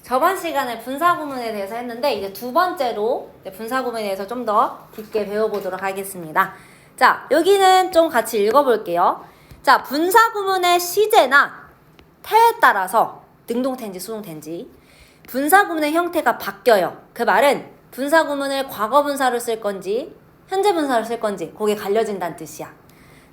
저번 시간에 분사구문에 대해서 했는데 이제 두 번째로 분사구문에 대해서 좀 더 깊게 배워보도록 하겠습니다. 자, 여기는 좀 같이 읽어볼게요. 자, 분사구문의 시제나 태에 따라서 능동태인지 수동태인지 분사구문의 형태가 바뀌어요. 그 말은 분사구문을 과거분사로 쓸 건지 현재분사로 쓸 건지 그게 갈려진다는 뜻이야.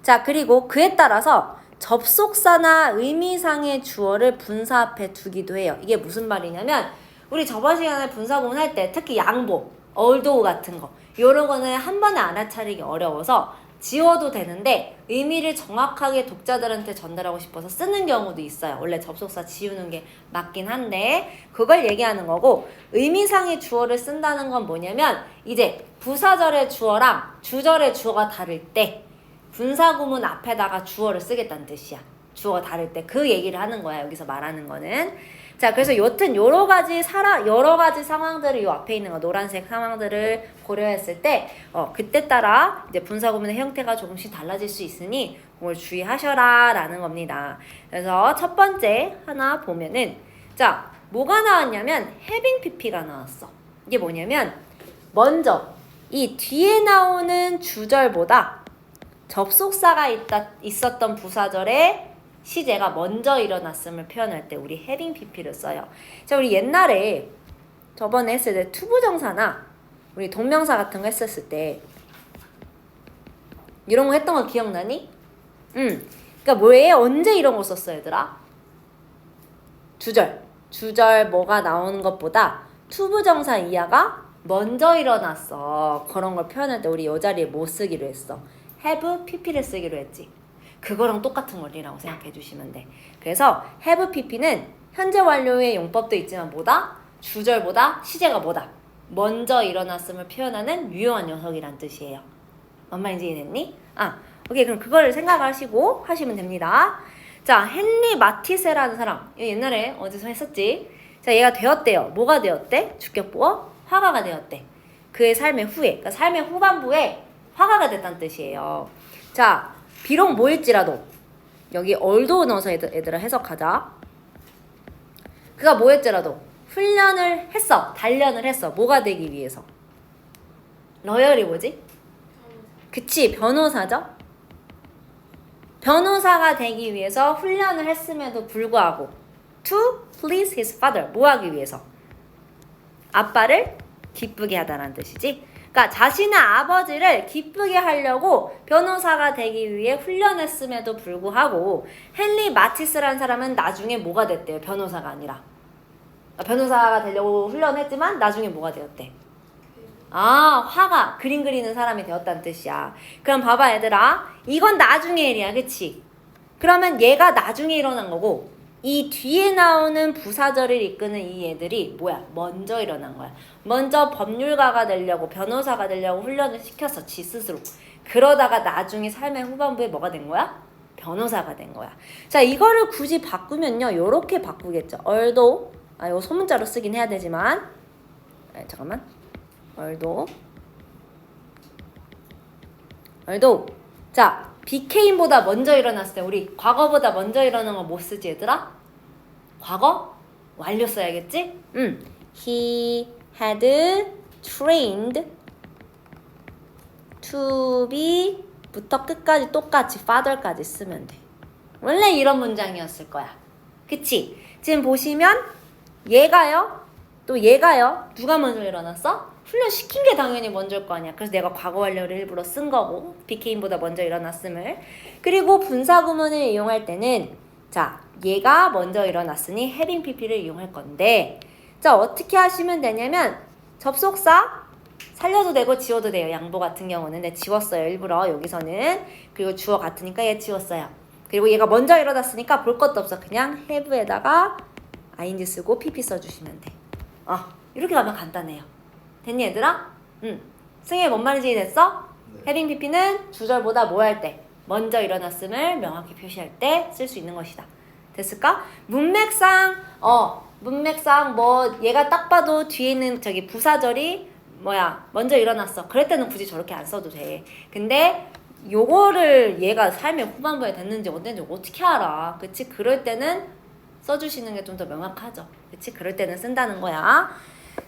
자, 그리고 그에 따라서 접속사나 의미상의 주어를 분사 앞에 두기도 해요. 이게 무슨 말이냐면 우리 저번 시간에 분사구문 할 때 특히 양보, although 같은 거 이런 거는 한 번에 알아차리기 어려워서 지워도 되는데 의미를 정확하게 독자들한테 전달하고 싶어서 쓰는 경우도 있어요. 원래 접속사 지우는 게 맞긴 한데 그걸 얘기하는 거고, 의미상의 주어를 쓴다는 건 뭐냐면 이제 부사절의 주어랑 주절의 주어가 다를 때 분사구문 앞에다가 주어를 쓰겠다는 뜻이야. 주어가 다를 때 그 얘기를 하는 거야, 여기서 말하는 거는. 자, 그래서 여튼 여러 가지 상황들을 이 앞에 있는 거 노란색 상황들을 고려했을 때 그때 따라 이제 분사구문의 형태가 조금씩 달라질 수 있으니 그걸 주의하셔라 라는 겁니다. 그래서 첫 번째 하나 보면은, 자, 뭐가 나왔냐면 having pp가 나왔어. 이게 뭐냐면 먼저 이 뒤에 나오는 주절보다 접속사가 있었던 부사절에 시제가 먼저 일어났음을 표현할 때 우리 having pp를 써요. 자, 우리 옛날에 저번에 했을 때 투부정사나 우리 동명사 같은 거 했었을 때 이런 거 했던 거 기억나니? 그러니까 왜 언제 이런 거 썼어, 얘들아? 주절 뭐가 나오는 것보다 투부정사 이하가 먼저 일어났어. 그런 걸 표현할 때 우리 이 자리에 뭐 쓰기로 했어? have pp를 쓰기로 했지. 그거랑 똑같은 원리라고 생각해 주시면 돼. 그래서 have pp는 현재 완료의 용법도 있지만 뭐다? 주절보다 시제가 뭐다? 먼저 일어났음을 표현하는 유용한 녀석이란 뜻이에요. 뭔 말인지 이해됐니? 오케이. 그럼 그걸 생각하시고 하시면 됩니다. 자, 헨리 마티세라는 사람. 옛날에 어디서 했었지? 자, 얘가 되었대요. 뭐가 되었대? 주격보어 화가가 되었대. 그의 삶의 후에, 그러니까 삶의 후반부에 화가가 됐다는 뜻이에요. 자, 비록 뭐일지라도 여기 얼도 넣어서 얘들아 해석하자. 그가 뭐였지라도 훈련을 했어. 단련을 했어. 뭐가 되기 위해서? 러열이 뭐지? 그치, 변호사죠? 변호사가 되기 위해서 훈련을 했음에도 불구하고 to please his father, 뭐 하기 위해서? 아빠를 기쁘게 하다라는 뜻이지. 그러니까 자신의 아버지를 기쁘게 하려고 변호사가 되기 위해 훈련했음에도 불구하고 헨리 마티스라는 사람은 나중에 뭐가 됐대요? 변호사가 아니라. 변호사가 되려고 훈련했지만 나중에 뭐가 되었대? 화가, 그림 그리는 사람이 되었다는 뜻이야. 그럼 봐봐, 얘들아. 이건 나중에 일이야, 그치? 그러면 얘가 나중에 일어난 거고 이 뒤에 나오는 부사절을 이끄는 이 애들이 뭐야? 먼저 일어난 거야. 먼저 법률가가 되려고, 변호사가 되려고 훈련을 시켰어, 지 스스로. 그러다가 나중에 삶의 후반부에 뭐가 된 거야? 변호사가 된 거야. 자, 이거를 굳이 바꾸면요, 요렇게 바꾸겠죠. although, 이거 소문자로 쓰긴 해야 되지만, 잠깐만. although. 자, became보다 먼저 일어났을 때 우리 과거보다 먼저 일어난 거 뭐 쓰지, 얘들아? 과거 완료 써야겠지? He had trained to be 부터 끝까지 똑같이 father까지 쓰면 돼. 원래 이런 문장이었을 거야. 그치? 지금 보시면 얘가요, 또 얘가요, 누가 먼저 일어났어? 훈련시킨 게 당연히 먼저일 거 아니야. 그래서 내가 과거 완료를 일부러 쓴 거고, became보다 먼저 일어났음을. 그리고 분사구문을 이용할 때는 자, 얘가 먼저 일어났으니 having pp를 이용할 건데, 자, 어떻게 하시면 되냐면 접속사 살려도 되고 지워도 돼요. 양보 같은 경우는. 근데 지웠어요, 일부러 여기서는. 그리고 주어 같으니까 얘 지웠어요. 그리고 얘가 먼저 일어났으니까 볼 것도 없어. 그냥 have에다가 ing 쓰고 pp 써주시면 돼. 이렇게 가면 간단해요. 됐니, 얘들아? 승희 뭔 말인지 이해됐어? 네. having pp는 주절보다 뭐 할 때? 먼저 일어났음을 명확히 표시할 때 쓸 수 있는 것이다. 됐을까? 문맥상 뭐 얘가 딱 봐도 뒤에 있는 저기 부사절이 먼저 일어났어. 그럴 때는 굳이 저렇게 안 써도 돼. 근데 요거를 얘가 삶의 후반부에 됐는지 어땠는지 어떻게 알아? 그치? 그럴 때는 써주시는 게 좀 더 명확하죠. 그치? 그럴 때는 쓴다는 거야.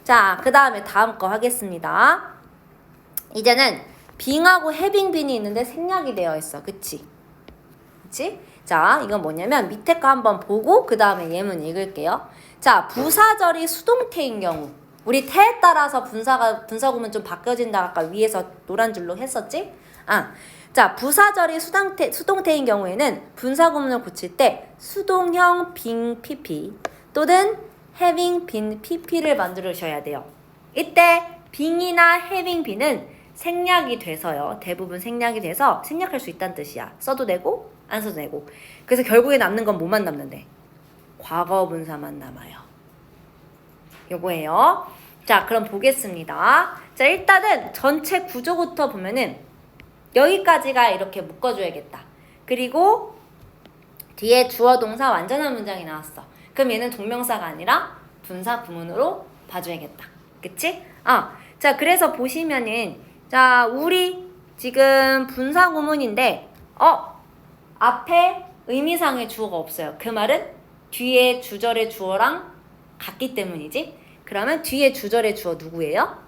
자, 그 다음에 다음 거 하겠습니다. 이제는 빙하고 having been이 있는데 생략이 되어 있어. 그치? 그치? 자, 이건 뭐냐면 밑에 거 한번 보고 그 다음에 예문 읽을게요. 자, 부사절이 수동태인 경우 우리 태에 따라서 분사구문 좀 바뀌어진다 아까 위에서 노란 줄로 했었지? 자, 부사절이 수동태인 경우에는 분사구문을 고칠 때 수동형 being pp 또는 having been pp를 만들으셔야 돼요. 이때 being이나 having been은 생략이 돼서요. 대부분 생략이 돼서 생략할 수 있다는 뜻이야. 써도 되고 안 써도 되고. 그래서 결국에 남는 건 뭐만 남는데? 과거 분사만 남아요. 요거예요. 자, 그럼 보겠습니다. 자, 일단은 전체 구조부터 보면은 여기까지가 이렇게 묶어줘야겠다. 그리고 뒤에 주어 동사 완전한 문장이 나왔어. 그럼 얘는 동명사가 아니라 분사 구문으로 봐줘야겠다. 그치? 자, 그래서 보시면은 자, 우리 지금 분사 구문인데 앞에 의미상의 주어가 없어요. 그 말은 뒤에 주절의 주어랑 같기 때문이지. 그러면 뒤에 주절의 주어 누구예요?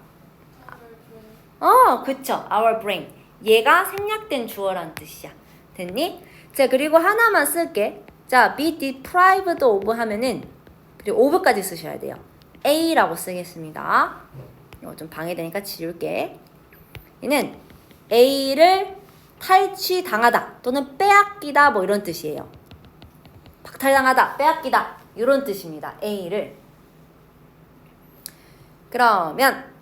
그쵸. Our brain. 얘가 생략된 주어란 뜻이야. 됐니? 자, 그리고 하나만 쓸게. 자, be deprived of 하면은 그리고 of까지 쓰셔야 돼요. A라고 쓰겠습니다. 이거 좀 방해되니까 지울게. 얘는 A를 탈취당하다 또는 빼앗기다 뭐 이런 뜻이에요. 박탈당하다, 빼앗기다 이런 뜻입니다. A를. 그러면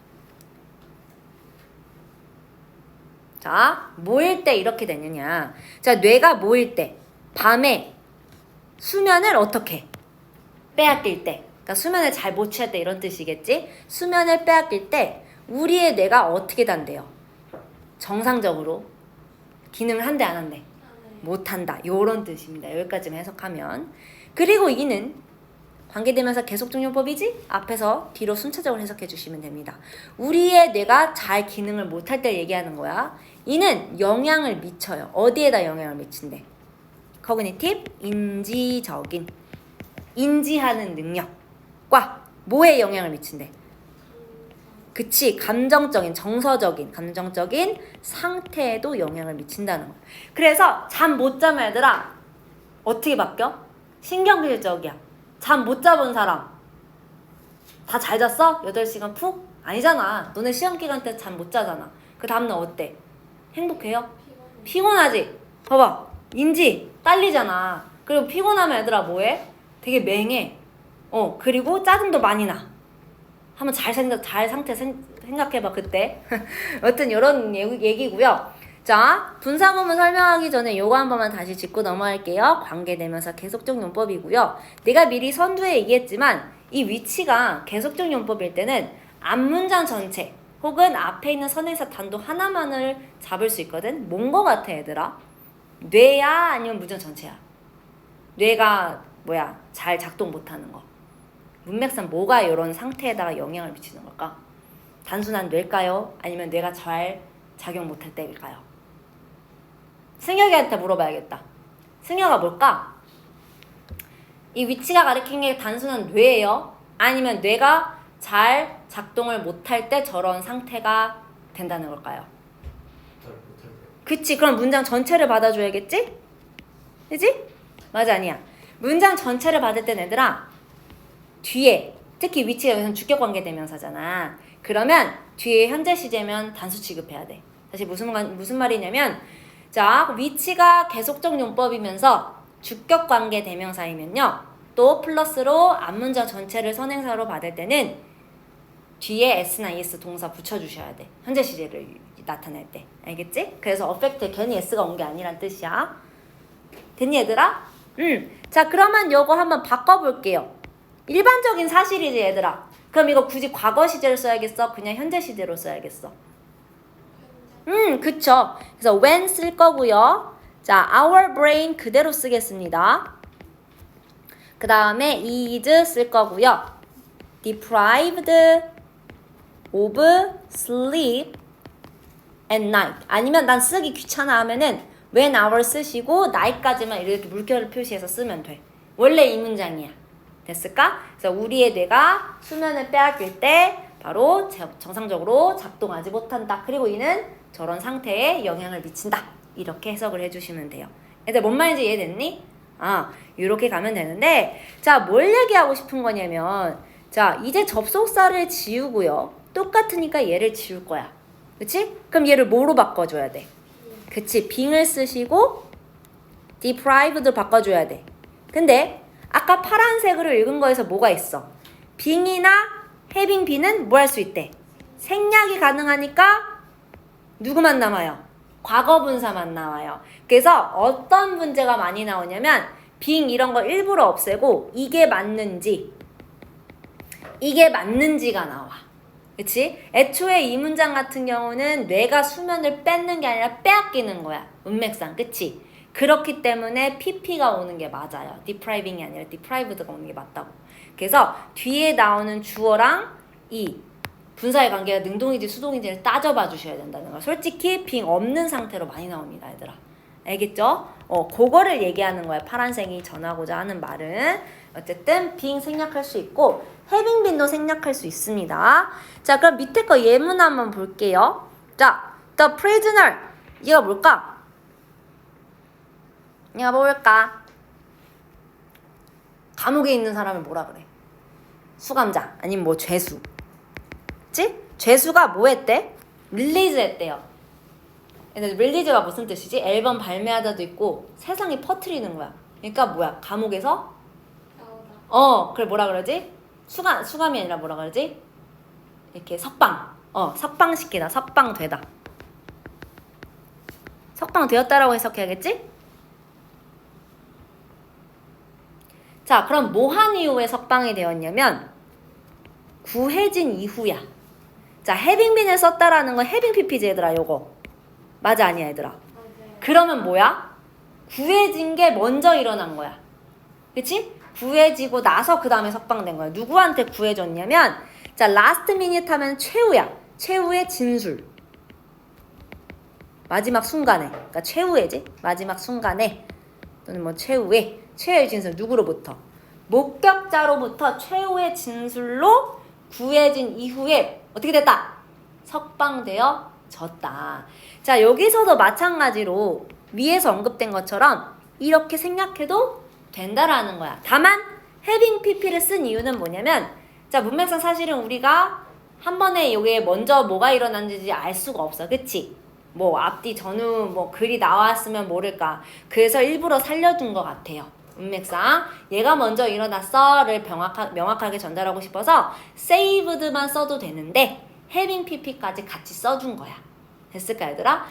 자, 모일 때 이렇게 되느냐. 자, 뇌가 모일 때 밤에 수면을 어떻게? 빼앗길 때. 그러니까 수면을 잘 못 취할 때 이런 뜻이겠지? 수면을 빼앗길 때 우리의 뇌가 어떻게 단대요? 정상적으로 기능을 한대 안 한대? 못한다. 요런 뜻입니다. 여기까지만 해석하면. 그리고 이는 관계대명사 계속적용법이지? 앞에서 뒤로 순차적으로 해석해 주시면 됩니다. 우리의 뇌가 잘 기능을 못할 때 얘기하는 거야. 이는 영향을 미쳐요. 어디에다 영향을 미친대? Cognitive, 인지적인, 인지하는 능력과 뭐에 영향을 미친대? 그치, 감정적인, 정서적인, 감정적인 상태에도 영향을 미친다는 거야. 그래서 잠 못 자면 얘들아 어떻게 바뀌어? 신경질적이야. 잠 못 자본 사람 다 잘 잤어? 8시간 푹? 아니잖아. 너네 시험 기간 때 잠 못 자잖아. 그 다음날 어때? 행복해요? 피곤하지? 봐봐. 인지 딸리잖아. 그리고 피곤하면 얘들아 뭐해? 되게 맹해. 그리고 짜증도 많이 나. 한번 잘 상태 생각해봐 그때. 여튼 이런 얘기고요. 자, 분사구문 설명하기 전에 요거 한 번만 다시 짚고 넘어갈게요. 관계대명사 계속적 용법이고요. 내가 미리 선두에 얘기했지만 이 위치가 계속적 용법일 때는 앞문장 전체 혹은 앞에 있는 선행사 단도 하나만을 잡을 수 있거든. 뭔 거 같아 얘들아? 뇌야 아니면 문장 전체야? 뇌가 잘 작동 못하는 거. 문맥상 뭐가 이런 상태에다가 영향을 미치는 걸까? 단순한 뇌일까요? 아니면 뇌가 잘 작용 못할 때일까요? 승혁이한테 물어봐야겠다. 승혁아 뭘까? 이 위치가 가리키는 게 단순한 뇌예요? 아니면 뇌가 잘 작동을 못할 때 저런 상태가 된다는 걸까요? 그치, 그럼 문장 전체를 받아줘야겠지? 그치? 맞아, 아니야. 문장 전체를 받을 땐 얘들아 뒤에, 특히 위치가 여기서는 주격관계대명사잖아. 그러면 뒤에 현재 시제면 단수 취급해야 돼. 다시 무슨 말이냐면 자, 위치가 계속적 용법이면서 주격관계대명사이면요. 또 플러스로 앞문장 전체를 선행사로 받을 때는 뒤에 s나 es 동사 붙여주셔야 돼. 현재 시제를 나타낼 때. 알겠지? 그래서 어펙트에 괜히 s가 온 게 아니란 뜻이야. 됐니 얘들아? 자, 그러면 요거 한번 바꿔볼게요. 일반적인 사실이지 얘들아. 그럼 이거 굳이 과거 시제를 써야겠어? 그냥 현재 시제로 써야겠어? 그쵸. 그래서 when 쓸 거고요. 자, our brain 그대로 쓰겠습니다. 그 다음에 is 쓸 거고요. deprived of sleep at night. 아니면 난 쓰기 귀찮아 하면은 when our 쓰시고 night까지만 이렇게 물결을 표시해서 쓰면 돼. 원래 이 문장이야. 됐을까? 그래서 우리의 뇌가 수면을 빼앗길 때 바로 정상적으로 작동하지 못한다. 그리고 이는 저런 상태에 영향을 미친다. 이렇게 해석을 해주시면 돼요. 얘들 뭔 말인지 이해됐니? 이렇게 가면 되는데, 자, 뭘 얘기하고 싶은 거냐면, 자, 이제 접속사를 지우고요. 똑같으니까 얘를 지울 거야. 그치? 그럼 얘를 뭐로 바꿔줘야 돼? 그치? being을 쓰시고 deprived로 바꿔줘야 돼. 근데 아까 파란색으로 읽은 거에서 뭐가 있어? being이나 having bee는 뭐 할 수 있대? 생략이 가능하니까 누구만 남아요? 과거분사만 나와요. 그래서 어떤 문제가 많이 나오냐면 being 이런 거 일부러 없애고 이게 맞는지가 나와. 그치? 애초에 이 문장 같은 경우는 뇌가 수면을 뺏는 게 아니라 빼앗기는 거야. 문맥상. 그치? 그렇기 때문에 pp가 오는 게 맞아요. depriving이 아니라 deprived가 오는 게 맞다고. 그래서 뒤에 나오는 주어랑 이 분사의 관계가 능동인지 수동인지를 따져봐 주셔야 된다는 거야. 솔직히 being 없는 상태로 많이 나옵니다, 얘들아. 알겠죠? 그거를 얘기하는 거야. 파란색이 전하고자 하는 말은. 어쨌든 being 생략할 수 있고 having been도 생략할 수 있습니다. 자, 그럼 밑에 거 예문 한번 볼게요. 자, the prisoner. 얘가 뭘까? 얘가 뭘까? 감옥에 있는 사람을 뭐라 그래? 수감자 아니면 뭐 죄수. 그치? 죄수가 뭐 했대? 릴리즈 했대요. 근데 릴리즈가 무슨 뜻이지? 앨범 발매하다도 있고 세상에 퍼뜨리는 거야. 그러니까 뭐야? 감옥에서? 그래 뭐라 그러지? 수감이 아니라 뭐라 그러지? 이렇게 석방시키다. 석방되다. 석방되었다라고 해석해야겠지? 자, 그럼 뭐 한 이후에 석방이 되었냐면 구해진 이후야. 자, having been을 썼다라는 건 having pp지 얘들아. 요거 맞아 아니야 얘들아? 맞아요. 그러면 뭐야? 구해진 게 먼저 일어난 거야. 그치? 구해지고 나서 그 다음에 석방된 거야. 누구한테 구해졌냐면 자, last minute 하면 최후야. 최후의 진술. 마지막 순간에. 그러니까 최후의지? 마지막 순간에 또는 뭐 최후의 진술. 누구로부터? 목격자로부터 최후의 진술로 구해진 이후에 어떻게 됐다? 석방되어졌다. 자, 여기서도 마찬가지로 위에서 언급된 것처럼 이렇게 생략해도 된다라는 거야. 다만 having pp를 쓴 이유는 뭐냐면 자, 문맥상 사실은 우리가 한 번에 여기에 먼저 뭐가 일어났는지 알 수가 없어. 그치? 뭐 앞뒤 전후 뭐 글이 나왔으면 모를까. 그래서 일부러 살려준 것 같아요. 문맥상 얘가 먼저 일어났어를 명확하게 전달하고 싶어서 saved만 써도 되는데 having pp까지 같이 써준 거야. 됐을까 얘들아?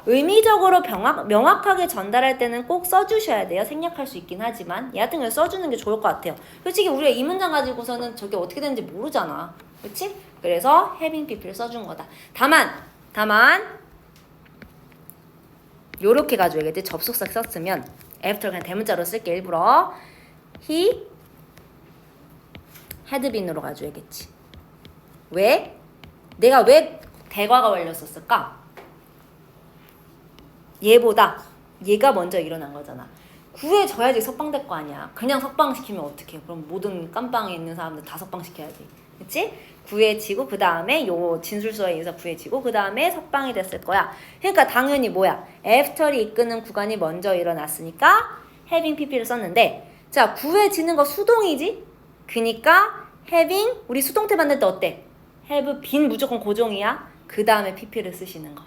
의미적으로 명확하게 전달할 때는 꼭 써주셔야 돼요. 생략할 수 있긴 하지만 얘 같은 경우에 써주는 게 좋을 것 같아요. 솔직히 우리가 이 문장 가지고서는 저게 어떻게 되는지 모르잖아. 그치? 그래서 having pp를 써준 거다. 다만 요렇게 가져야겠지. 접속사 썼으면 after 그냥 대문자로 쓸게. 일부러 he had been으로 가져야겠지. 왜? 내가 왜 대과가 완료 썼을까? 얘가 먼저 일어난 거잖아. 구해져야지 석방될 거 아니야. 그냥 석방시키면 어떡해. 그럼 모든 깜빵에 있는 사람들 다 석방시켜야지. 그치? 구해지고 그 다음에 요 진술서에 의해서 구해지고 그 다음에 석방이 됐을 거야. 그러니까 당연히 뭐야? after를 이끄는 구간이 먼저 일어났으니까 having pp를 썼는데 자, 구해지는 거 수동이지? 그니까 having 우리 수동태 만들 때 어때? have been 무조건 고정이야. 그 다음에 pp를 쓰시는 거.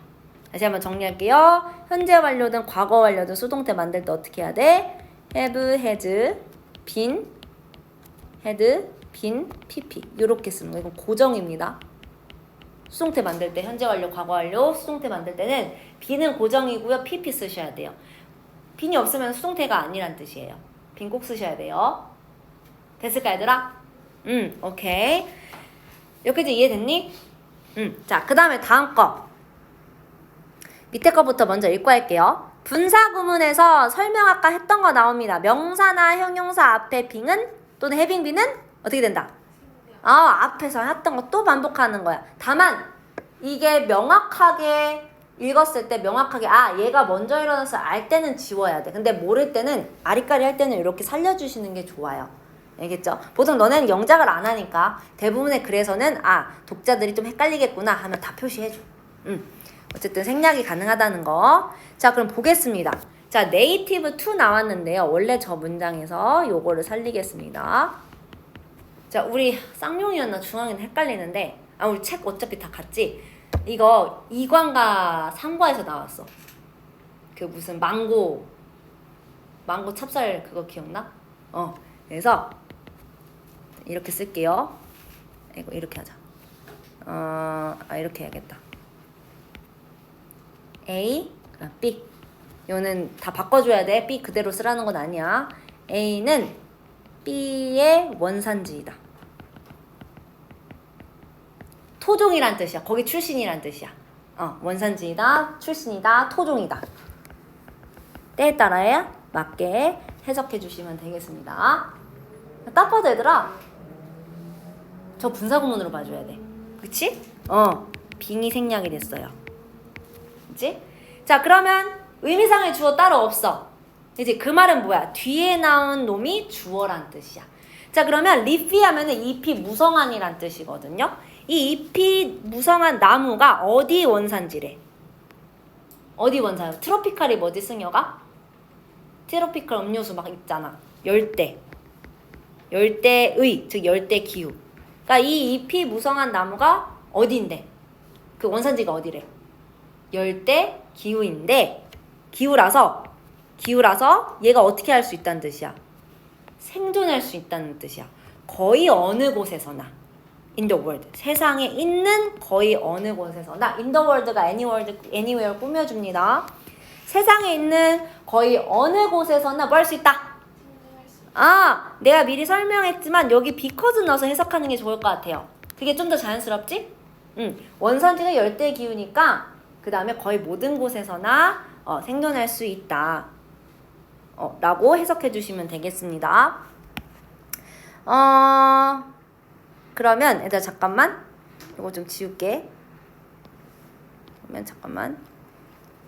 다시 한번 정리할게요. 현재 완료든 과거 완료든 수동태 만들 때 어떻게 해야 돼? have, has, been, had, been, pp 이렇게 쓰는 거. 이건 고정입니다. 수동태 만들 때 현재 완료, 과거 완료, 수동태 만들 때는 be는 고정이고요. pp 쓰셔야 돼요. bean이 없으면 수동태가 아니란 뜻이에요. bean 꼭 쓰셔야 돼요. 됐을까 얘들아? 오케이. 여기까지 이해됐니? 자, 그 다음에 다음 거. 밑에 거부터 먼저 읽고 할게요. 분사 구문에서 설명 아까 했던 거 나옵니다. 명사나 형용사 앞에 being은 또는 having been은 어떻게 된다? 앞에서 했던 거 또 반복하는 거야. 다만 이게 명확하게 읽었을 때 명확하게 아 얘가 먼저 일어나서 알 때는 지워야 돼. 근데 모를 때는 아리까리 할 때는 이렇게 살려주시는 게 좋아요. 알겠죠? 보통 너네는 영작을 안 하니까 대부분의 글에서는 아 독자들이 좀 헷갈리겠구나 하면 다 표시해줘. 어쨌든 생략이 가능하다는 거. 자 그럼 보겠습니다. 자 네이티브 2 나왔는데요. 원래 저 문장에서 요거를 살리겠습니다. 자 우리 쌍용이었나 중앙이는 헷갈리는데 아 우리 책 어차피 다 같지? 이거 2과인가 3과에서 나왔어. 그 무슨 망고 찹쌀 그거 기억나? 그래서 이렇게 쓸게요. 이거 이렇게 하자. 이렇게 해야겠다. A, B. 이거는 다 바꿔줘야 돼. B 그대로 쓰라는 건 아니야. A는 B의 원산지이다. 토종이란 뜻이야. 거기 출신이란 뜻이야. 원산지이다, 출신이다, 토종이다. 때에 따라야 맞게 해석해 주시면 되겠습니다. 딱 봐도 얘들아 저 분사구문으로 봐줘야 돼. 그치? 빙이 생략이 됐어요. 그치? 자 그러면 의미상의 주어 따로 없어. 이제 그 말은 뭐야? 뒤에 나온 놈이 주어란 뜻이야. 자 그러면 리피 하면은 잎이 무성한이란 뜻이거든요. 이 잎이 무성한 나무가 어디 원산지래? 어디 원산? 트로피칼이 뭐지 승여가? 트로피칼 음료수 막 있잖아. 열대. 열대의, 즉 열대 기후. 그러니까 이 잎이 무성한 나무가 어디인데? 그 원산지가 어디래? 열대 기후인데 기후라서 얘가 어떻게 할 수 있다는 뜻이야? 생존할 수 있다는 뜻이야. 거의 어느 곳에서나 in the world. 세상에 있는 거의 어느 곳에서나 in the world가 anywhere 꾸며줍니다. 세상에 있는 거의 어느 곳에서나 뭐 할 수 있다? 내가 미리 설명했지만 여기 because 넣어서 해석하는 게 좋을 것 같아요. 그게 좀 더 자연스럽지? 원산지가 열대 기후니까 그 다음에 거의 모든 곳에서나 생존할 수 있다. 라고 해석해 주시면 되겠습니다. 그러면 얘들아 잠깐만 이거 좀 지울게. 그러면 잠깐만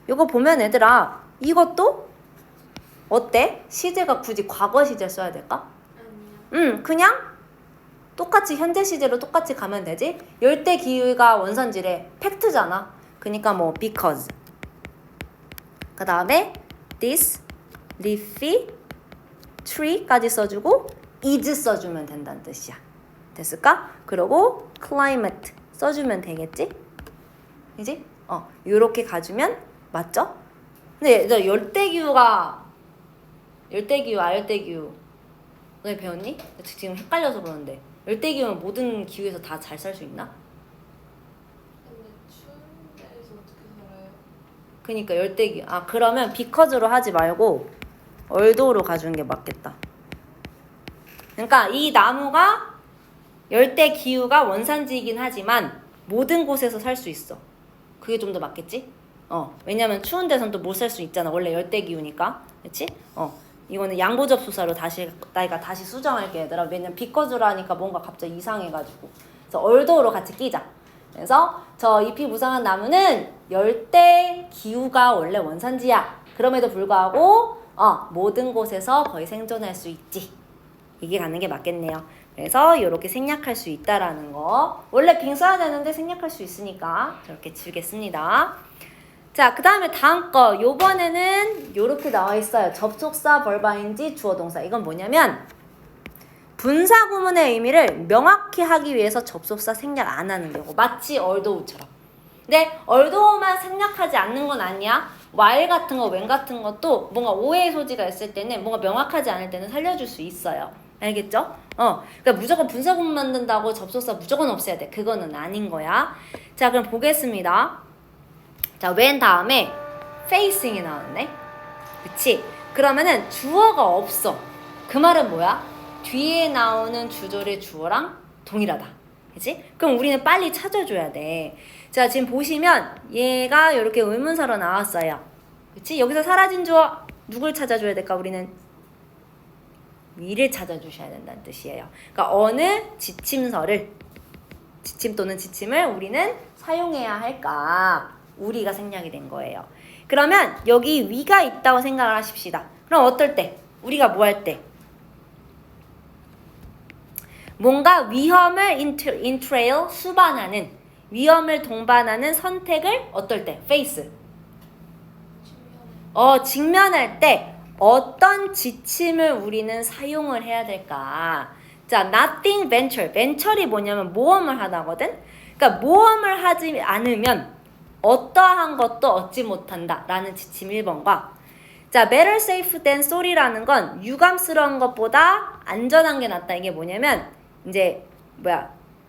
이거 보면 얘들아 이것도 어때? 시제가 굳이 과거 시제 써야 될까? 그냥 똑같이 현재 시제로 똑같이 가면 되지. 열대 기후가 원산지래. 팩트잖아. 그러니까 뭐 because 그 다음에 this leafy tree까지 써주고 is 써주면 된다는 뜻이야. 됐을까? 그리고 climate 써주면 되겠지? 그지? 요렇게 가주면 맞죠? 근데 열대기후, 아열대기후 너희 배웠니? 지금 헷갈려서 그러는데 열대기후는 모든 기후에서 다 잘 살 수 있나? 근데 추운 데에서 어떻게 살아요? 그니까 열대기후. 그러면 because로 하지 말고 although로 가주는 게 맞겠다. 그러니까 이 나무가 열대 기후가 원산지이긴 하지만 모든 곳에서 살 수 있어. 그게 좀 더 맞겠지? 왜냐면 추운 데선 또 못 살 수 있잖아. 원래 열대 기후니까. 그치? 이거는 양보접수사로 나이가 다시 수정할게 얘들아. 왜냐면 비커즈라니까 뭔가 갑자기 이상해가지고. 그래서 얼도로 같이 끼자. 그래서 저 잎이 무성한 나무는 열대 기후가 원래 원산지야. 그럼에도 불구하고 모든 곳에서 거의 생존할 수 있지. 이게 가는 게 맞겠네요. 그래서 이렇게 생략할 수 있다라는 거. 원래 빙 써야 되는데 생략할 수 있으니까 저렇게 지우겠습니다. 자, 그 다음에 다음 거. 요번에는 이렇게 나와 있어요. 접속사, 벌바인지, 주어동사. 이건 뭐냐면 분사 구문의 의미를 명확히 하기 위해서 접속사 생략 안 하는 경우. 마치 although처럼. 근데 although만 생략하지 않는 건 아니야. while 같은 거, when 같은 것도 뭔가 오해의 소지가 있을 때는 뭔가 명확하지 않을 때는 살려줄 수 있어요. 알겠죠? 그러니까 무조건 분사 구문 만든다고 접속사 무조건 없애야 돼. 그거는 아닌 거야. 자, 그럼 보겠습니다. 자, when 다음에 facing이 나왔네. 그치? 그러면은 주어가 없어. 그 말은 뭐야? 뒤에 나오는 주절의 주어랑 동일하다. 그치? 그럼 우리는 빨리 찾아줘야 돼. 자, 지금 보시면 얘가 이렇게 의문사로 나왔어요. 그치? 여기서 사라진 주어 누굴 찾아줘야 될까? 우리는 미를 찾아주셔야 된다는 뜻이에요. 그러니까 어느 지침 또는 지침을 우리는 사용해야 할까? 우리가 생략이 된 거예요. 그러면 여기 we가 있다고 생각을 하십시다. 그럼 어떨 때? 우리가 뭐 할 때? 뭔가 위험을 entrail, 수반하는, 위험을 동반하는 선택을 어떨 때? face. 직면할 때 어떤 지침을 우리는 사용을 해야 될까? 자, nothing venture. venture이 뭐냐면 모험을 하다거든? 그러니까 모험을 하지 않으면 어떠한 것도 얻지 못한다 라는 지침 1번과 자, better safe than sorry라는 건 유감스러운 것보다 안전한 게 낫다. 이게 뭐냐면 이제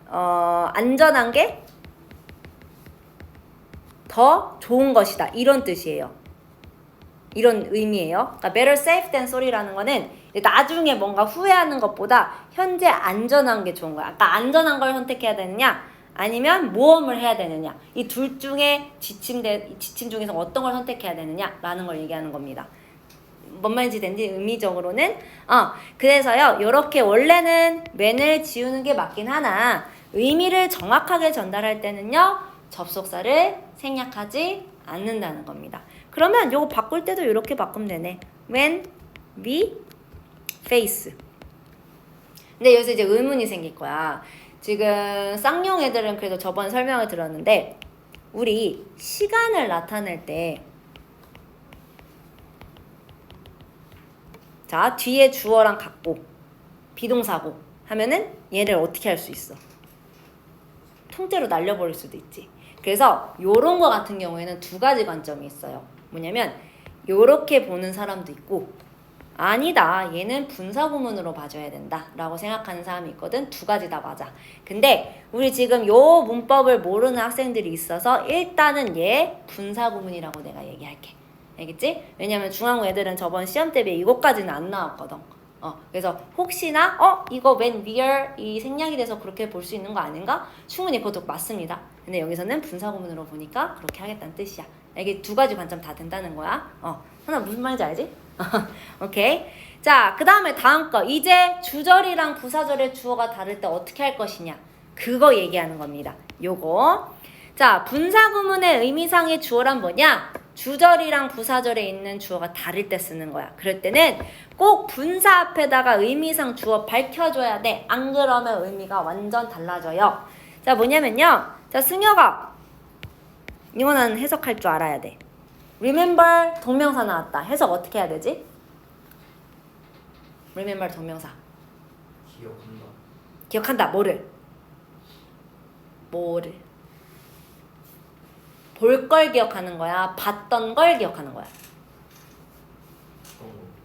안전한 게 더 좋은 것이다. 이런 뜻이에요. 이런 의미예요. 그러니까 better safe than sorry라는 거는 나중에 뭔가 후회하는 것보다 현재 안전한 게 좋은 거야. 아까 안전한 걸 선택해야 되느냐 아니면 모험을 해야 되느냐 이 둘 중에 지침 중에서 어떤 걸 선택해야 되느냐라는 걸 얘기하는 겁니다. 뭔 말인지 된지 의미적으로는 그래서요 요렇게 원래는 when을 지우는 게 맞긴 하나 의미를 정확하게 전달할 때는요 접속사를 생략하지 않는다는 겁니다. 그러면 요거 바꿀 때도 이렇게 바꾸면 되네. when we face. 근데 여기서 이제 의문이 생길 거야. 지금 쌍용 애들은 그래도 저번 설명을 들었는데 우리 시간을 나타낼 때 자, 뒤에 주어랑 같고 비동사고 하면은 얘를 어떻게 할 수 있어? 통째로 날려버릴 수도 있지. 그래서 요런 거 같은 경우에는 두 가지 관점이 있어요. 뭐냐면 요렇게 보는 사람도 있고 아니다 얘는 분사구문으로 봐줘야 된다 라고 생각하는 사람이 있거든. 두 가지 다 맞아. 근데 우리 지금 요 문법을 모르는 학생들이 있어서 일단은 얘 분사구문이라고 내가 얘기할게. 알겠지? 왜냐면 중앙고 애들은 저번 시험 대비에 이것까지는 안 나왔거든. 그래서 혹시나 이거 when where 이 생략이 돼서 그렇게 볼 수 있는 거 아닌가? 충분히 그것도 맞습니다. 근데 여기서는 분사구문으로 보니까 그렇게 하겠다는 뜻이야. 이게 두 가지 관점 다 된다는 거야. 하나 무슨 말인지 알지? 오케이. 자, 그 다음에 다음 거. 이제 주절이랑 부사절의 주어가 다를 때 어떻게 할 것이냐. 그거 얘기하는 겁니다. 요거. 자, 분사구문의 의미상의 주어란 뭐냐? 주절이랑 부사절에 있는 주어가 다를 때 쓰는 거야. 그럴 때는 꼭 분사 앞에다가 의미상 주어 밝혀줘야 돼. 안 그러면 의미가 완전 달라져요. 자, 뭐냐면요. 자, 승혁아. 이거는 해석할 줄 알아야 돼. remember 동명사 나왔다. 해석 어떻게 해야 되지? remember 동명사. 기억한다. 뭐를? 볼 걸 기억하는 거야? 봤던 걸 기억하는 거야?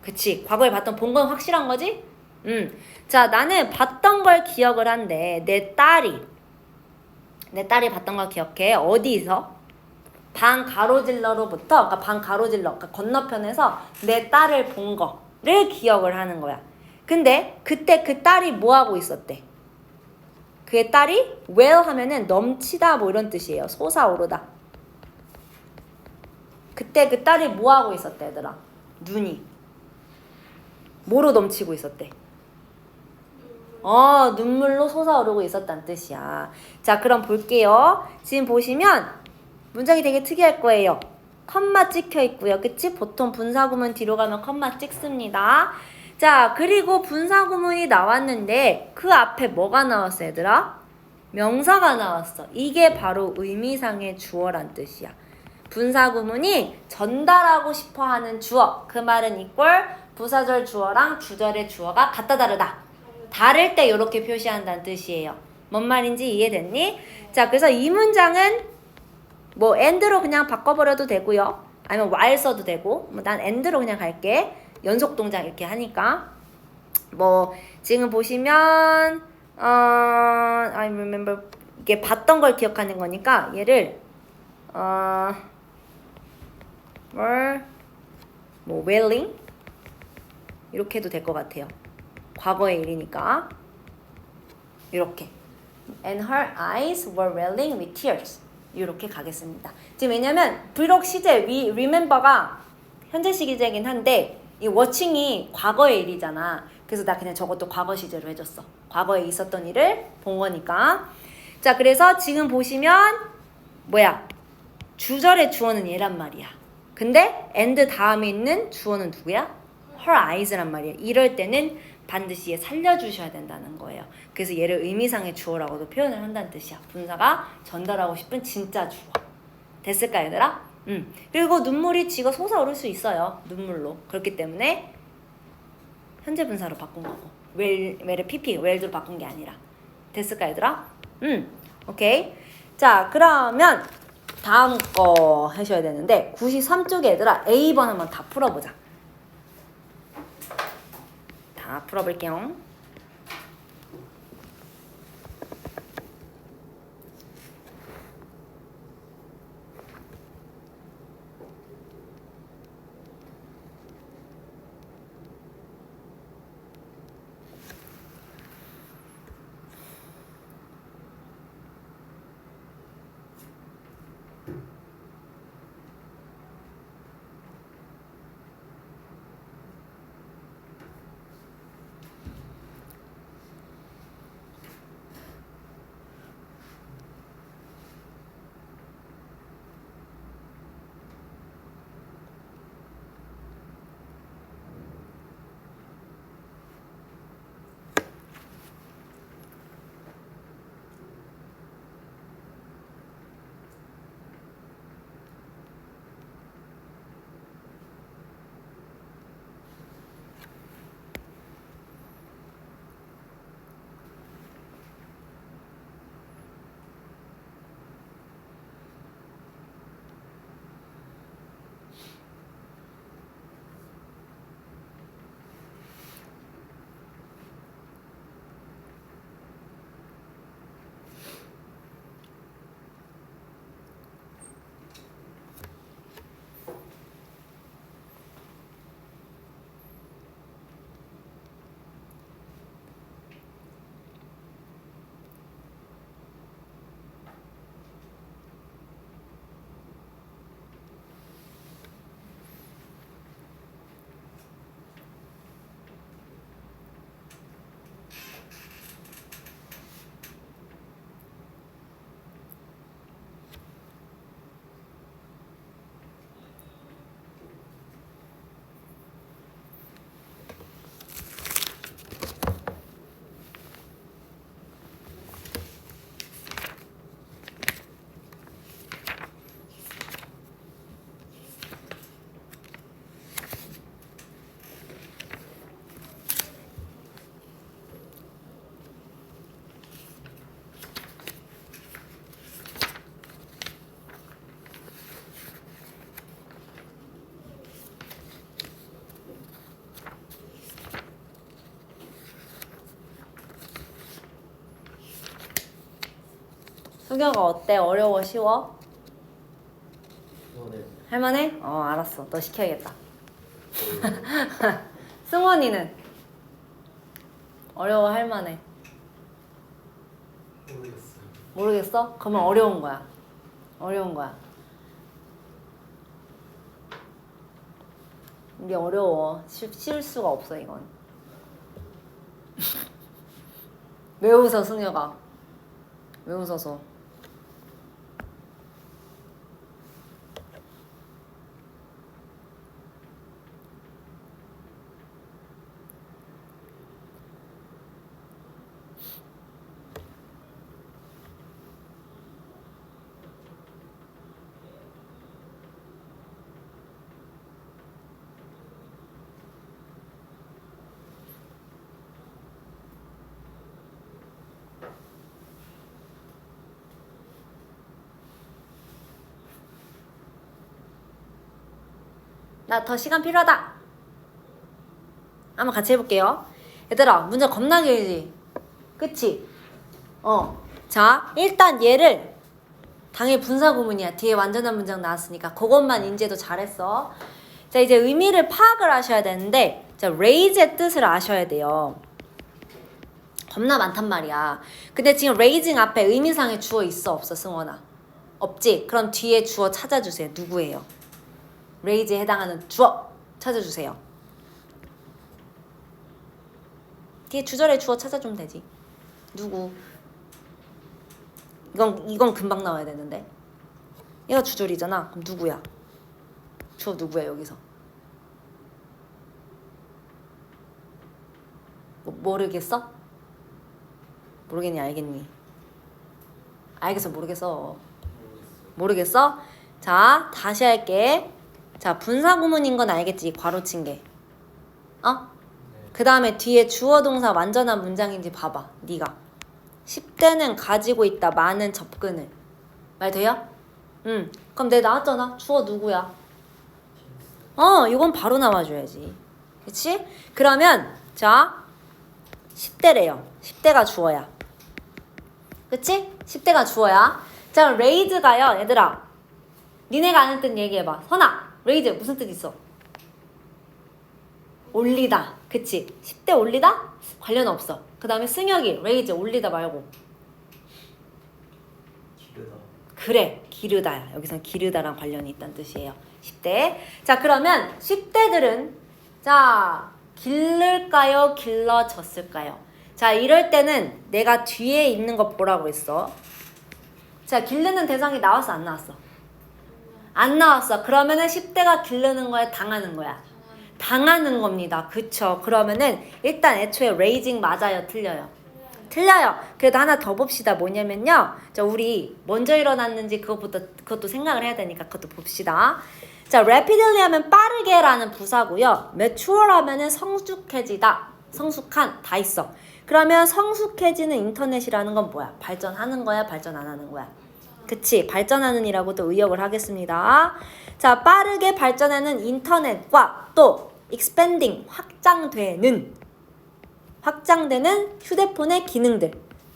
그치. 과거에 봤던 본 건 확실한 거지? 자, 나는 봤던 걸 기억을 한데 내 딸이 봤던 걸 기억해. 어디서? 방 가로질러로부터, 그러니까 방 가로질러, 그러니까 건너편에서 내 딸을 본 거를 기억을 하는 거야. 근데 그때 그 딸이 뭐 하고 있었대? 그의 딸이 well 하면은 넘치다 뭐 이런 뜻이에요. 솟아오르다. 그때 그 딸이 뭐 하고 있었대, 얘들아? 눈이 뭐로 넘치고 있었대? 눈물로 솟아오르고 있었다는 뜻이야. 자, 그럼 볼게요. 지금 보시면 문장이 되게 특이할 거예요. 컴마 찍혀 있고요. 그치? 보통 분사구문 뒤로 가면 컴마 찍습니다. 자, 그리고 분사구문이 나왔는데 그 앞에 뭐가 나왔어, 얘들아? 명사가 나왔어. 이게 바로 의미상의 주어란 뜻이야. 분사구문이 전달하고 싶어하는 주어. 그 말은 equal 부사절 주어랑 주절의 주어가 같다 다르다. 다를 때 이렇게 표시한다는 뜻이에요. 뭔 말인지 이해됐니? 자, 그래서 이 문장은 뭐 and로 그냥 바꿔버려도 되고요. 아니면 while 써도 되고. 난 and로 그냥 갈게. 연속 동작 이렇게 하니까. 뭐 지금 보시면 I remember 이게 봤던 걸 기억하는 거니까 얘를 willing 이렇게 해도 될 것 같아요. 과거의 일이니까 이렇게 and her eyes were welling with tears 이렇게 가겠습니다. 지금 왜냐면 비록 시제 remember가 현재 시제이긴 한데 이 watching이 과거의 일이잖아. 그래서 나 그냥 저것도 과거 시제로 해줬어. 과거에 있었던 일을 본 거니까. 자, 그래서 지금 보시면 뭐야? 주절의 주어는 얘란 말이야. 근데 and 다음에 있는 주어는 누구야? her eyes란 말이야. 이럴 때는 반드시 얘 살려주셔야 된다는 거예요. 그래서 얘를 의미상의 주어라고도 표현을 한다는 뜻이야. 분사가 전달하고 싶은 진짜 주어. 됐을까 얘들아? 그리고 눈물이 쥐가 솟아오를 수 있어요. 눈물로. 그렇기 때문에 현재 분사로 바꾼 거고. well을 pp, well로 바꾼 게 아니라. 됐을까 얘들아? 오케이. 자, 그러면 다음 거 하셔야 되는데 93쪽에 얘들아 A번 한번 다 풀어보자. 다 풀어볼게요. 수경아 어때? 어려워? 쉬워? 네. 할만해? 알았어. 너 시켜야겠다. 승원이는? 어려워? 할만해? 모르겠어요. 모르겠어? 그러면 어려운 거야. 어려운 거야. 이게 어려워. 쉬울 수가 없어 이건. 왜 웃어 승혁아? 왜 웃어서? 나 더 시간 필요하다. 한번 같이 해볼게요. 얘들아 문제 겁나 길지? 그치? 자 일단 얘를 당연히 분사구문이야. 뒤에 완전한 문장 나왔으니까 그것만 인지해도 잘했어. 자 이제 의미를 파악을 하셔야 되는데 자 raise의 뜻을 아셔야 돼요. 겁나 많단 말이야. 근데 지금 raising 앞에 의미상의 주어 있어 없어 승원아? 없지? 그럼 뒤에 주어 찾아주세요. 누구예요? raise에 해당하는 주어 찾아주세요. 뒤에 주절의 주어 찾아주면 되지. 누구? 이건 금방 나와야 되는데. 얘가 주절이잖아. 그럼 누구야? 주어 누구야 여기서? 모르겠어? 모르겠니 알겠니? 알겠어 모르겠어? 모르겠어? 자 다시 할게. 자 분사구문인 건 알겠지? 괄호친 게. 어? 그 다음에 뒤에 주어 동사 완전한 문장인지 봐봐. 네가 10대는 가지고 있다 많은 접근을. 말 돼요? 그럼 내 나왔잖아. 주어 누구야? 이건 바로 나와줘야지. 그치? 그러면 자 10대래요. 10대가 주어야. 그치? 10대가 주어야. 자 그럼 raise가요. 얘들아 니네가 아는 뜻 얘기해봐. 선아 raise 무슨 뜻 있어? 올리다. 그치? 10대 올리다? 관련 없어. 그 다음에 승혁이 raise 올리다 말고 기르다. 그래 기르다야. 여기선 기르다랑 관련이 있다는 뜻이에요. 10대. 자 그러면 10대들은 자 길를까요? 길러졌을까요? 자 이럴 때는 내가 뒤에 있는 거 보라고 했어. 자 기르는 대상이 나왔어 안 나왔어? 안 나왔어. 그러면은 10대가 기르는 거야 당하는 거야? 당하는 겁니다. 그쵸? 그러면은 일단 애초에 raising 맞아요? 틀려요? 틀려요. 그래도 하나 더 봅시다. 뭐냐면요. 자, 우리 먼저 일어났는지 그것도 생각을 해야 되니까 그것도 봅시다. 자, rapidly 하면 빠르게라는 부사고요. mature 하면은 성숙해지다, 성숙한 다 있어. 그러면 성숙해지는 인터넷이라는 건 뭐야? 발전하는 거야? 발전 안 하는 거야? 그치? 발전하는 이라고도 의역을 하겠습니다. 자, 빠르게 발전하는 인터넷과 또 expanding, 확장되는 휴대폰의 기능들.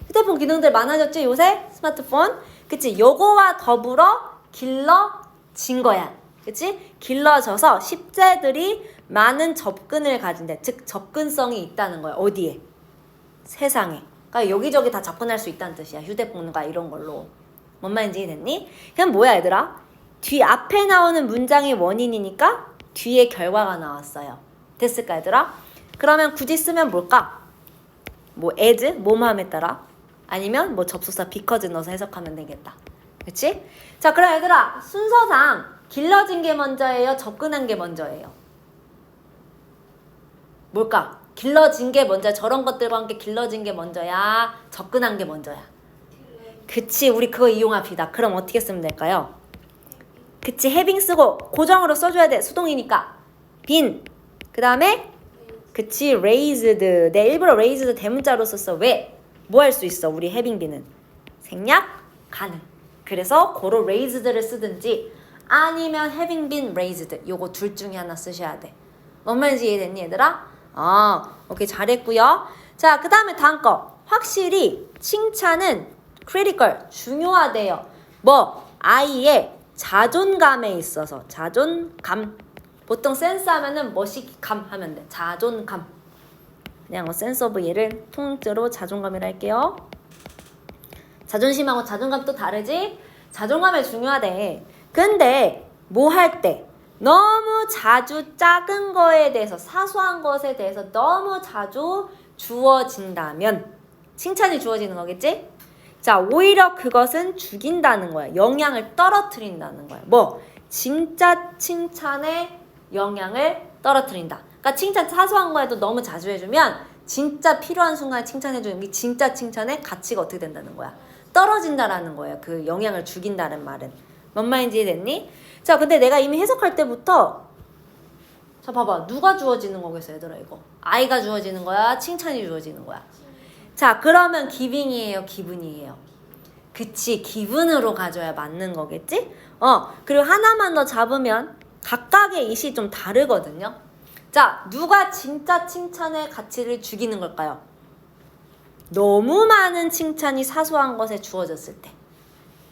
휴대폰 기능들 많아졌지 요새? 스마트폰. 그치? 요거와 더불어 길러진 거야. 그치? 길러져서 10대들이 많은 접근을 가진대. 즉 접근성이 있다는 거야. 어디에? 세상에. 그러니까 여기저기 다 접근할 수 있다는 뜻이야. 휴대폰과 이런 걸로. 뭔 말인지 이해됐니? 그럼 뭐야 얘들아? 뒤 앞에 나오는 문장이 원인이니까 뒤에 결과가 나왔어요. 됐을까 얘들아? 그러면 굳이 쓰면 뭘까? 뭐 as, 뭐뭐함에 따라 아니면 뭐 접속사 because 넣어서 해석하면 되겠다. 그치? 자 그럼 얘들아 순서상 길러진 게 먼저예요? 접근한 게 먼저예요? 뭘까? 길러진 게 먼저야? 저런 것들과 함께 길러진 게 먼저야? 접근한 게 먼저야? 그치 우리 그거 이용합시다. 그럼 어떻게 쓰면 될까요? 그치 having 쓰고 고정으로 써줘야 돼. 수동이니까 been 그 다음에 그치 raised. 내 일부러 raised 대문자로 썼어. 왜? 뭐 할 수 있어 우리 having be는? 생략 가능. 그래서 고로 raised를 쓰든지 아니면 having been raised 요거 둘 중에 하나 쓰셔야 돼. 뭔 말인지 이해됐니 얘들아? 오케이 잘했고요. 자 그 다음에 다음 거 확실히 칭찬은 critical 중요하대요. 뭐 아이의 자존감에 있어서 자존감 보통 센스 하면은 멋있감 하면 돼. 자존감 그냥 센스 오브 얘를 통째로 자존감이라 할게요. 자존심하고 자존감 또 다르지? 자존감이 중요하대. 근데 뭐 할 때 너무 자주 작은 거에 대해서 사소한 것에 대해서 너무 자주 주어진다면 칭찬이 주어지는 거겠지? 자 오히려 그것은 죽인다는 거야. 영향을 떨어뜨린다는 거야. 뭐 진짜 칭찬에 영향을 떨어뜨린다. 그러니까 칭찬 사소한 거에도 너무 자주 해주면 진짜 필요한 순간에 칭찬해주는 게 진짜 칭찬의 가치가 어떻게 된다는 거야? 떨어진다라는 거예요. 그 영향을 죽인다는 말은. 뭔 말인지 이해됐니? 자 근데 내가 이미 해석할 때부터 자 봐봐 누가 주어지는 거겠어 얘들아 이거? 아이가 주어지는 거야? 칭찬이 주어지는 거야? 자 그러면 기빙이에요? 기분이에요? 그치 기분으로 가져야 맞는 거겠지? 그리고 하나만 더 잡으면 각각의意이 좀 다르거든요. 자 누가 진짜 칭찬의 가치를 죽이는 걸까요? 너무 많은 칭찬이 사소한 것에 주어졌을 때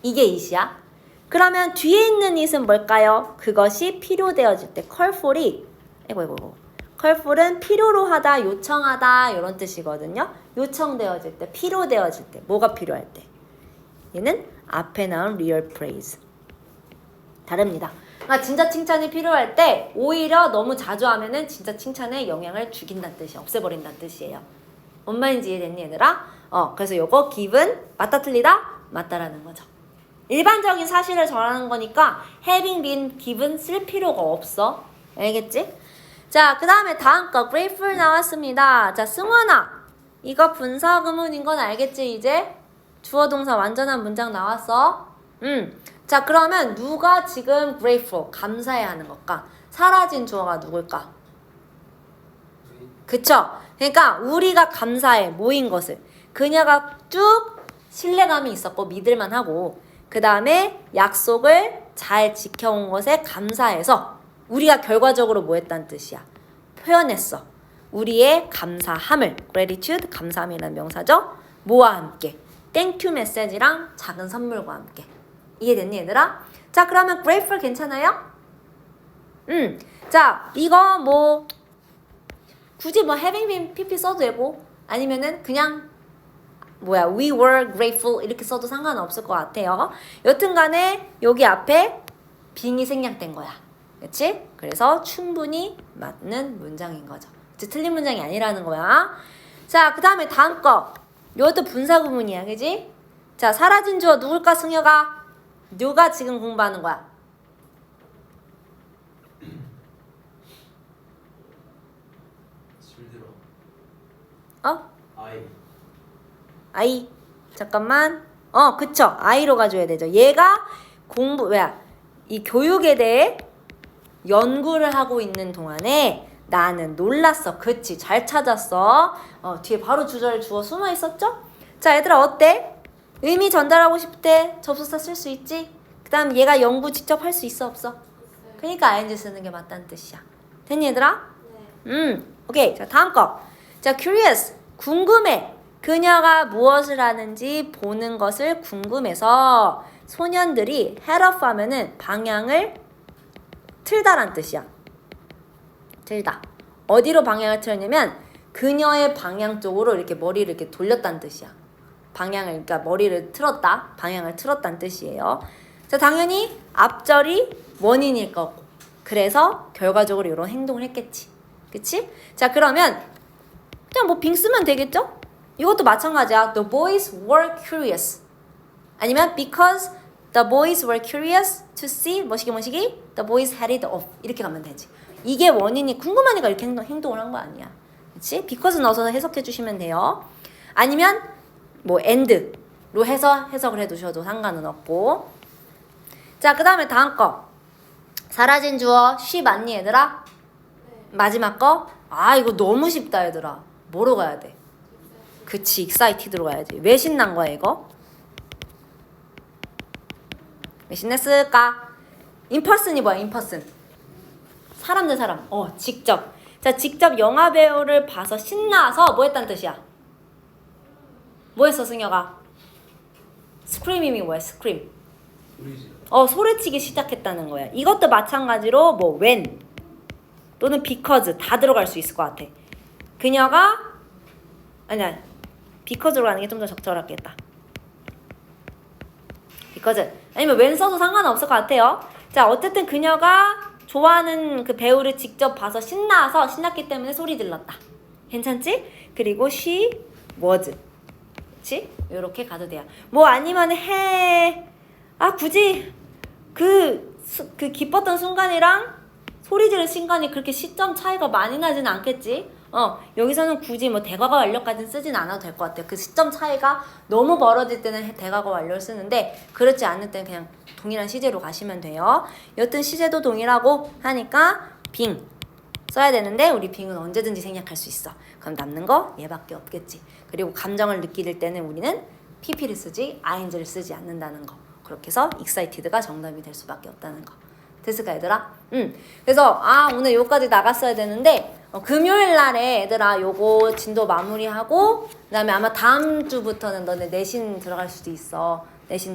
이게 it이야. 그러면 뒤에 있는 it은 뭘까요? 그것이 필요되어질 때 callfor이 callfor은 필요로 하다 요청하다 이런 뜻이거든요. 요청되어질 때 필요되어질 때 뭐가 필요할 때 얘는 앞에 나온 real praise 다릅니다. 그러니까 진짜 칭찬이 필요할 때 오히려 너무 자주 하면은 진짜 칭찬에 영향을 죽인다는 뜻이 없애버린다는 뜻이에요. 뭔 말인지 이해됐니 얘들아? 그래서 요거 given 맞다 틀리다 맞다라는 거죠. 일반적인 사실을 전하는 거니까 having been given 쓸 필요가 없어. 알겠지? 자, 그 다음에 다음 거 grateful 나왔습니다. 자, 승원아, 이거 분사구문인 건 알겠지 이제? 주어 동사 완전한 문장 나왔어. 자, 그러면 누가 지금 grateful 감사해 하는 걸까? 사라진 주어가 누굴까? 그쵸? 그러니까 우리가 감사해 모인 것을 그녀가 쭉 신뢰감이 있었고 믿을만하고 그 다음에 약속을 잘 지켜온 것에 감사해서 우리가 결과적으로 뭐 했다는 뜻이야? 표현했어. 우리의 감사함을 gratitude 감사함이라는 명사죠. 뭐와 함께? 땡큐 메시지랑 작은 선물과 함께. 이해됐니 얘들아? 자, 그러면 grateful 괜찮아요? 자, 이거 뭐 굳이 뭐 having been pp 써도 되고 아니면은 그냥 뭐야 we were grateful 이렇게 써도 상관없을 것 같아요. 여튼간에 여기 앞에 빙이 생략된 거야. 그치? 그래서 충분히 맞는 문장인 거죠. 그치? 틀린 문장이 아니라는 거야. 자, 그 다음에 다음 거 이것도 분사구문이야. 그치? 자, 사라진 주어 누굴까 승혁아? 누가 지금 공부하는 거야? 실들어. 어? 아이. 잠깐만. 그쵸. 아이로 가줘야 되죠. 얘가 이 교육에 대해 연구를 하고 있는 동안에 나는 놀랐어. 그치. 잘 찾았어. 뒤에 바로 주절 주어 숨어 있었죠? 자, 얘들아 어때? 의미 전달하고 싶을 때 접속사 쓸 수 있지? 그 다음 얘가 연구 직접 할 수 있어 없어? 그러니까 ing 쓰는 게 맞다는 뜻이야. 됐니 얘들아? 네. 오케이. 자, 다음 거. 자, curious. 궁금해. 그녀가 무엇을 하는지 보는 것을 궁금해서 소년들이 head off 하면은 방향을 틀다란 뜻이야. 틀다. 어디로 방향을 틀었냐면 그녀의 방향 쪽으로 이렇게 머리를 이렇게 돌렸다는 뜻이야. 그러니까 머리를 틀었다. 방향을 틀었다는 뜻이에요. 자, 당연히 앞절이 원인일 거고. 그래서 결과적으로 이런 행동을 했겠지. 그치? 자, 그러면 그냥 뭐 빙 쓰면 되겠죠? 이것도 마찬가지야. The boys were curious. 아니면 because the boys were curious to see 뭐시기 the boys headed off. 이렇게 가면 되지. 이게 원인이 궁금하니까 이렇게 행동을 한 거 아니야. 그치? because 넣어서 해석해 주시면 돼요. 아니면 뭐 and로 해서 해석을 해 두셔도 상관은 없고. 자, 그 다음에 다음 거. 사라진 주어 she 맞니 얘들아? 네. 마지막 거? 아, 이거 너무 쉽다 얘들아. 뭐로 가야 돼? 그치, excited로 가야지. 왜 신난 거야 이거? 왜 신났을까? 인퍼슨이 뭐야 인퍼슨? 사람 대 사람. 직접. 자, 직접 영화 배우를 봐서 신나서 뭐 했다는 뜻이야? 뭐 했어 승혁아? 스크림이 뭐야 스크림? 소리치기 시작했다는 거야. 이것도 마찬가지로 뭐 when 또는 because 다 들어갈 수 있을 것 같아. 그녀가 아니야 because로 가는 게 좀 더 적절하겠다. because 아니면 when 써도 상관없을 것 같아요. 자, 어쨌든 그녀가 좋아하는 그 배우를 직접 봐서 신났기 때문에 소리 질렀다. 괜찮지? 그리고 she was. 그치? 요렇게 가도 돼요. 뭐 아니면 굳이 그 기뻤던 순간이랑 소리 지른 순간이 그렇게 시점 차이가 많이 나지는 않겠지? 여기서는 굳이 뭐 대과거 완료까지는 쓰진 않아도 될 것 같아요. 그 시점 차이가 너무 벌어질 때는 대과거 완료를 쓰는데 그렇지 않을 때는 그냥 동일한 시제로 가시면 돼요. 여튼 시제도 동일하고 하니까 빙 써야 되는데 우리 빙은 언제든지 생략할 수 있어. 그럼 남는 거 얘밖에 없겠지. 그리고 감정을 느낄 때는 우리는 pp를 쓰지 ing를 쓰지 않는다는 거. 그렇게 해서 excited가 정답이 될 수밖에 없다는 거. 됐을까 얘들아? 그래서 오늘 요까지 나갔어야 되는데 금요일 날에 얘들아 요거 진도 마무리하고 그다음에 아마 다음 주부터는 너네 내신 들어갈 수도 있어. 내신